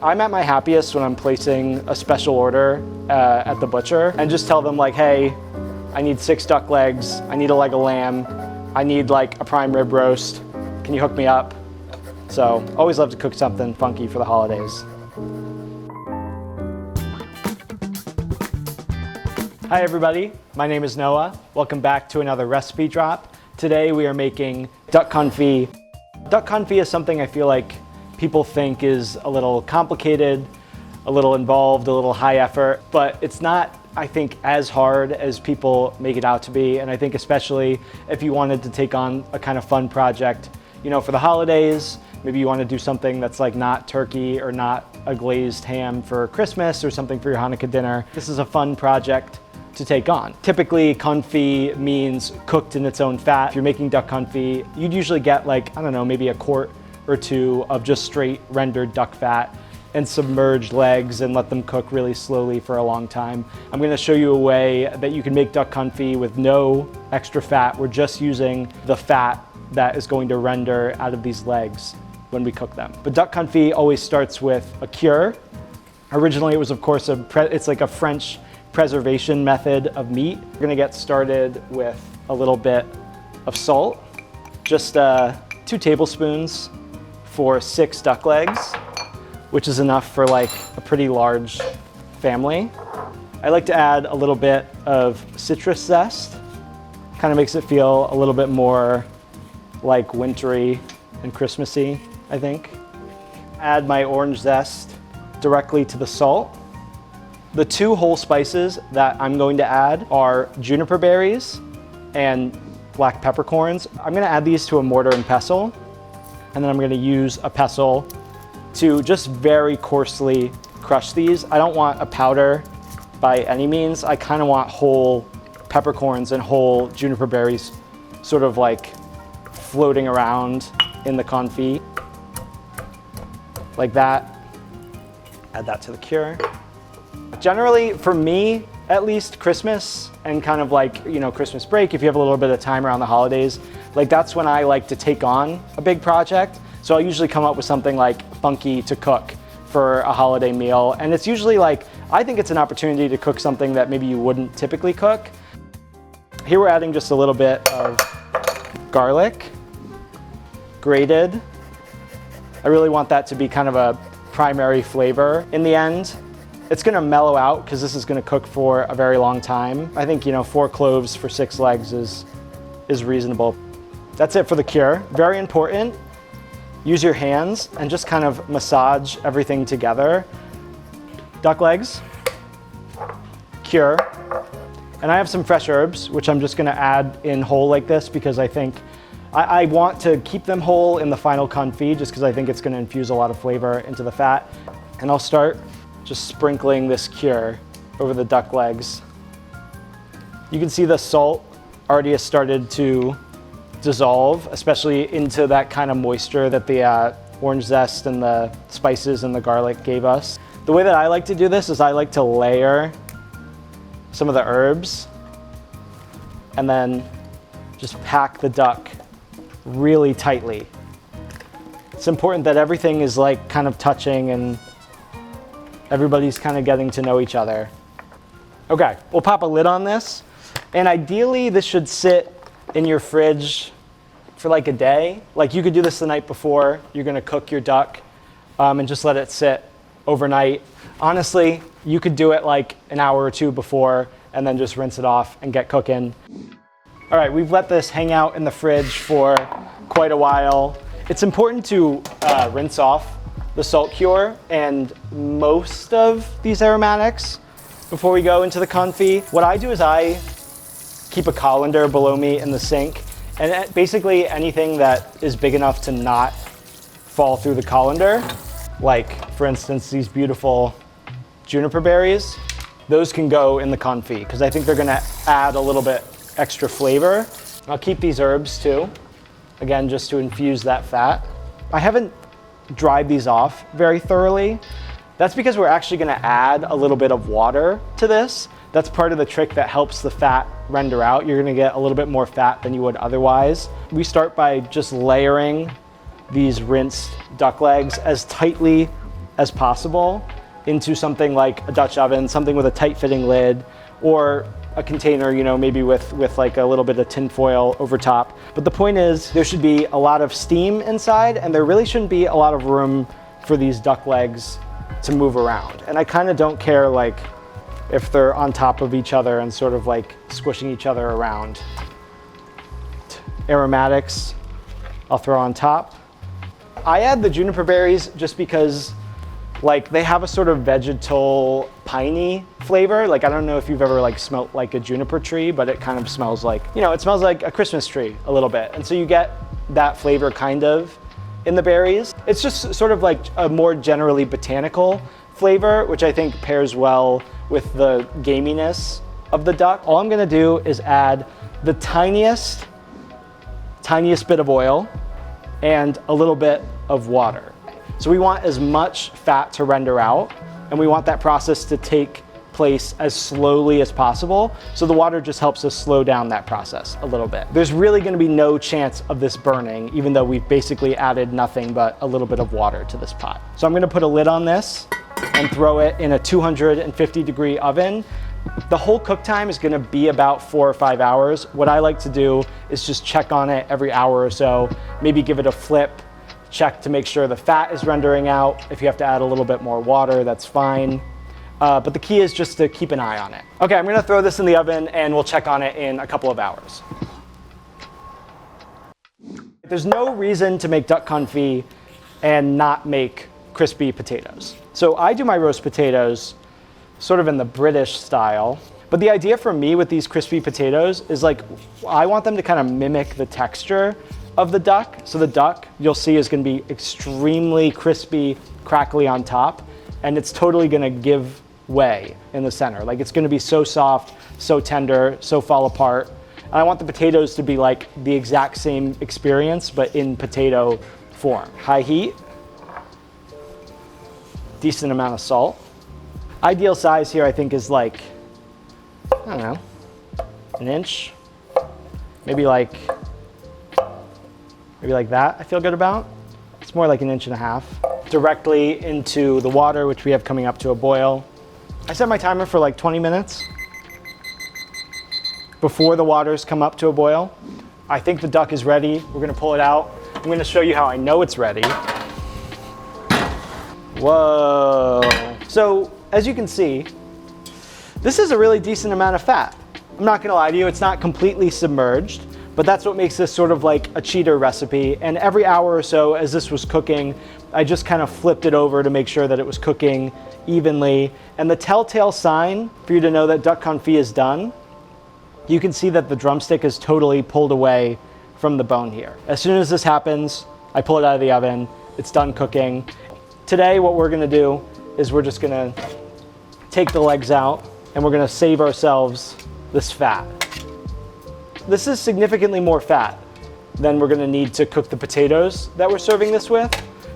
I'm at my happiest when I'm placing a special order at the butcher and just tell them like, hey, I need 6 duck legs, I need a leg of lamb, I need like a prime rib roast, can you hook me up? So always love to cook something funky for the holidays. Hi everybody, my name is Noah. Welcome back to another recipe drop. Today we are making duck confit. Duck confit is something I feel like people think is a little complicated, a little involved, a little high effort, but it's not, I think, as hard as people make it out to be. And I think especially if you wanted to take on a kind of fun project, you know, for the holidays, maybe you want to do something that's like not turkey or not a glazed ham for Christmas or something for your Hanukkah dinner. This is a fun project to take on. Typically, confit means cooked in its own fat. If you're making duck confit, you'd usually get like, I don't know, maybe a quart or 2 of just straight rendered duck fat and submerged legs and let them cook really slowly for a long time. I'm gonna show you a way that you can make duck confit with no extra fat. We're just using the fat that is going to render out of these legs when we cook them. But duck confit always starts with a cure. Originally, it was of course it's like a French preservation method of meat. We're gonna get started with a little bit of salt, just 2 tablespoons for 6 duck legs, which is enough for like a pretty large family. I like to add a little bit of citrus zest. Kind of makes it feel a little bit more like wintry and Christmassy, I think. Add my orange zest directly to the salt. The 2 whole spices that I'm going to add are juniper berries and black peppercorns. I'm gonna add these to a mortar and pestle, and then I'm gonna use a pestle to just very coarsely crush these. I don't want a powder by any means. I kind of want whole peppercorns and whole juniper berries sort of like floating around in the confit, like that. Add that to the cure. Generally, for me, at least Christmas and kind of like, you know, Christmas break, if you have a little bit of time around the holidays, like that's when I like to take on a big project. So I'll usually come up with something like funky to cook for a holiday meal. And it's usually like, I think it's an opportunity to cook something that maybe you wouldn't typically cook. Here we're adding just a little bit of garlic, grated. I really want that to be kind of a primary flavor. In the end, it's gonna mellow out because this is gonna cook for a very long time. I think, you know, 4 cloves for 6 legs is reasonable. That's it for the cure. Very important. Use your hands and just kind of massage everything together. Duck legs, cure. And I have some fresh herbs, which I'm just gonna add in whole like this because I think I want to keep them whole in the final confit just because I think it's gonna infuse a lot of flavor into the fat. And I'll start just sprinkling this cure over the duck legs. You can see the salt already has started to dissolve, especially into that kind of moisture that the orange zest and the spices and the garlic gave us. The way that I like to do this is I like to layer some of the herbs and then just pack the duck really tightly. It's important that everything is like kind of touching and everybody's kind of getting to know each other. Okay, we'll pop a lid on this. And ideally this should sit in your fridge for like a day. Like you could do this the night before you're gonna cook your duck and just let it sit overnight. Honestly, you could do it like an hour or 2 before and then just rinse it off and get cooking. All right, we've let this hang out in the fridge for quite a while. It's important to rinse off the salt cure and most of these aromatics before we go into the confit. What I do is I keep a colander below me in the sink, and basically anything that is big enough to not fall through the colander, like for instance these beautiful juniper berries, those can go in the confit because I think they're gonna add a little bit extra flavor. I'll keep these herbs too, again just to infuse that fat. I haven't dried these off very thoroughly. That's because we're actually gonna add a little bit of water to this. That's part of the trick that helps the fat render out. You're gonna get a little bit more fat than you would otherwise. We start by just layering these rinsed duck legs as tightly as possible into something like a Dutch oven, something with a tight fitting lid, or a container, you know, maybe with like a little bit of tin foil over top. But the point is, there should be a lot of steam inside, and there really shouldn't be a lot of room for these duck legs to move around. And I kind of don't care like if they're on top of each other and sort of like squishing each other around. Aromatics, I'll throw on top. I add the juniper berries just because like they have a sort of vegetal piney flavor. Like I don't know if you've ever like smelt like a juniper tree, but it kind of smells like, you know, it smells like a Christmas tree a little bit. And so you get that flavor kind of in the berries. It's just sort of like a more generally botanical flavor, which I think pairs well with the gaminess of the duck. All I'm gonna do is add the tiniest bit of oil and a little bit of water. So we want as much fat to render out, and we want that process to take place as slowly as possible. So the water just helps us slow down that process a little bit. There's really gonna be no chance of this burning, even though we've basically added nothing but a little bit of water to this pot. So I'm gonna put a lid on this and throw it in a 250-degree oven. The whole cook time is gonna be about 4 or 5 hours. What I like to do is just check on it every hour or so, maybe give it a flip, check to make sure the fat is rendering out. If you have to add a little bit more water, that's fine. But the key is just to keep an eye on it. Okay, I'm gonna throw this in the oven and we'll check on it in a couple of hours. There's no reason to make duck confit and not make crispy potatoes. So I do my roast potatoes sort of in the British style. But the idea for me with these crispy potatoes is like, I want them to kind of mimic the texture of the duck. So the duck, you'll see, is gonna be extremely crispy, crackly on top, and it's totally gonna give way in the center. Like it's gonna be so soft, so tender, so fall apart. And I want the potatoes to be like the exact same experience, but in potato form. High heat, decent amount of salt. Ideal size here, I think, is like, I don't know, an inch, maybe like that I feel good about. It's more like an inch and a half. Directly into the water, which we have coming up to a boil. I set my timer for like 20 minutes before the waters come up to a boil. I think the duck is ready. We're gonna pull it out. I'm gonna show you how I know it's ready. Whoa. So, as you can see, this is a really decent amount of fat. I'm not gonna lie to you, it's not completely submerged, but that's what makes this sort of like a cheater recipe. And every hour or so as this was cooking, I just kind of flipped it over to make sure that it was cooking evenly. And the telltale sign for you to know that duck confit is done, you can see that the drumstick is totally pulled away from the bone here. As soon as this happens, I pull it out of the oven, it's done cooking. Today, what we're gonna do is we're just gonna take the legs out and we're gonna save ourselves this fat. This is significantly more fat than we're gonna need to cook the potatoes that we're serving this with,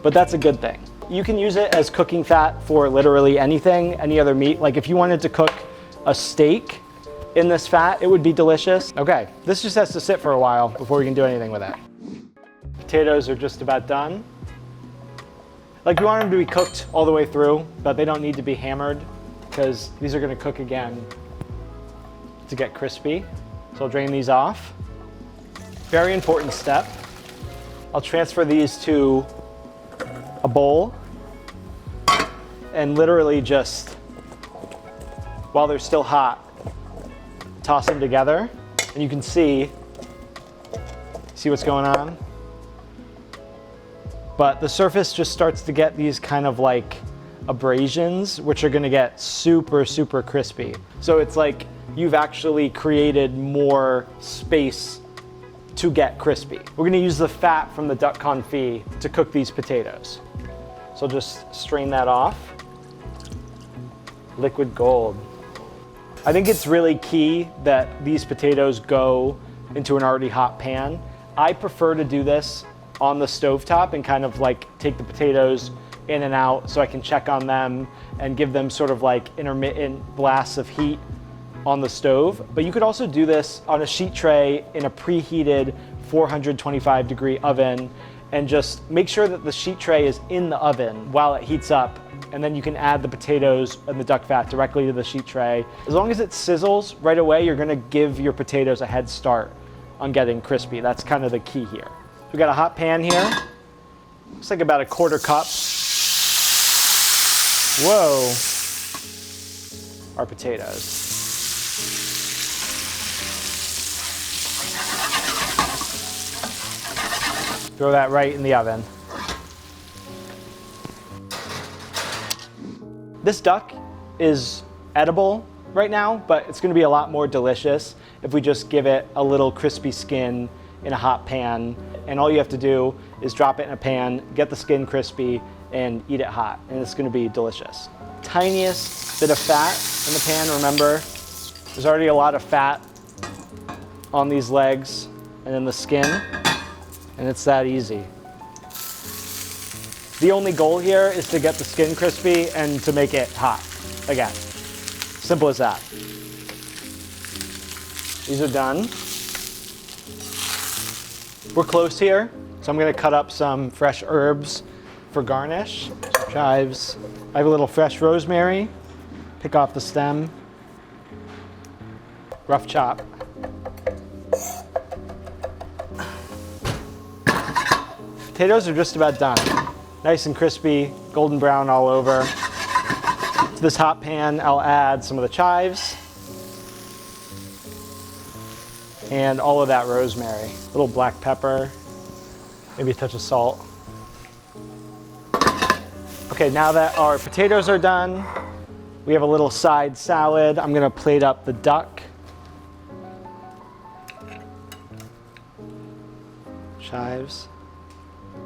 but that's a good thing. You can use it as cooking fat for literally anything, any other meat. Like if you wanted to cook a steak in this fat, it would be delicious. Okay, this just has to sit for a while before we can do anything with it. Potatoes are just about done. Like we want them to be cooked all the way through, but they don't need to be hammered because these are gonna cook again to get crispy. So I'll drain these off. Very important step. I'll transfer these to a bowl and literally just, while they're still hot, toss them together. And you can see what's going on? But the surface just starts to get these kind of like abrasions, which are gonna get super, super crispy. So it's like you've actually created more space to get crispy. We're gonna use the fat from the duck confit to cook these potatoes. So just strain that off. Liquid gold. I think it's really key that these potatoes go into an already hot pan. I prefer to do this on the stovetop and kind of like take the potatoes in and out so I can check on them and give them sort of like intermittent blasts of heat on the stove. But you could also do this on a sheet tray in a preheated 425-degree oven. and just make sure that the sheet tray is in the oven while it heats up. And then you can add the potatoes and the duck fat directly to the sheet tray. As long as it sizzles right away, you're gonna give your potatoes a head start on getting crispy. That's kind of the key here. We got a hot pan here. Looks like about a 1/4 cup. Whoa. Our potatoes. Throw that right in the oven. This duck is edible right now, but it's gonna be a lot more delicious if we just give it a little crispy skin in a hot pan. And all you have to do is drop it in a pan, get the skin crispy, and eat it hot. And it's gonna be delicious. Tiniest bit of fat in the pan, remember? There's already a lot of fat on these legs and in the skin, and it's that easy. The only goal here is to get the skin crispy and to make it hot. Again, simple as that. These are done. We're close here, so I'm gonna cut up some fresh herbs for garnish. Some chives. I have a little fresh rosemary. Pick off the stem. Rough chop. Potatoes are just about done. Nice and crispy, golden brown all over. To this hot pan, I'll add some of the chives and all of that rosemary. A little black pepper, maybe a touch of salt. Okay, now that our potatoes are done, we have a little side salad. I'm gonna plate up the duck. Chives.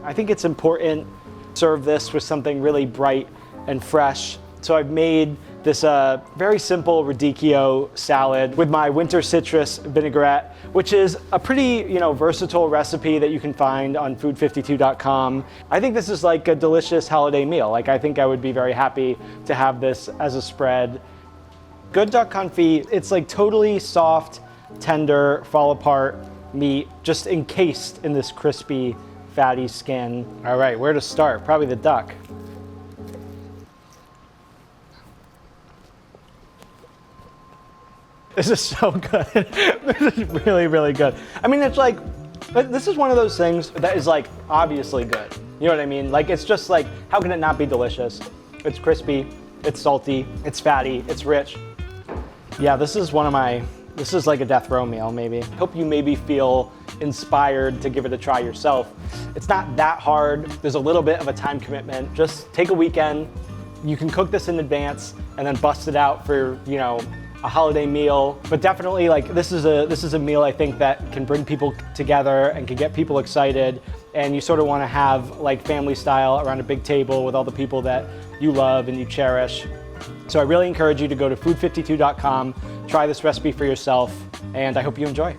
I think it's important to serve this with something really bright and fresh. So I've made this very simple radicchio salad with my winter citrus vinaigrette, which is a pretty versatile recipe that you can find on food52.com. I think this is like a delicious holiday meal. Like, I think I would be very happy to have this as a spread. Good duck confit, it's like totally soft, tender, fall apart meat, just encased in this crispy, fatty skin. All right, where to start? Probably the duck. This is so good. This is really, really good. I mean, it's like, this is one of those things that is like obviously good. You know what I mean? Like, it's just like, how can it not be delicious? It's crispy, it's salty, it's fatty, it's rich. Yeah, this is this is like a death row meal, maybe. Hope you maybe feel inspired to give it a try yourself. It's not that hard. There's a little bit of a time commitment. Just take a weekend. You can cook this in advance and then bust it out for, a holiday meal. But definitely, like, this is a meal I think that can bring people together and can get people excited. And you sort of want to have like family style around a big table with all the people that you love and you cherish. So I really encourage you to go to food52.com, try this recipe for yourself, and I hope you enjoy.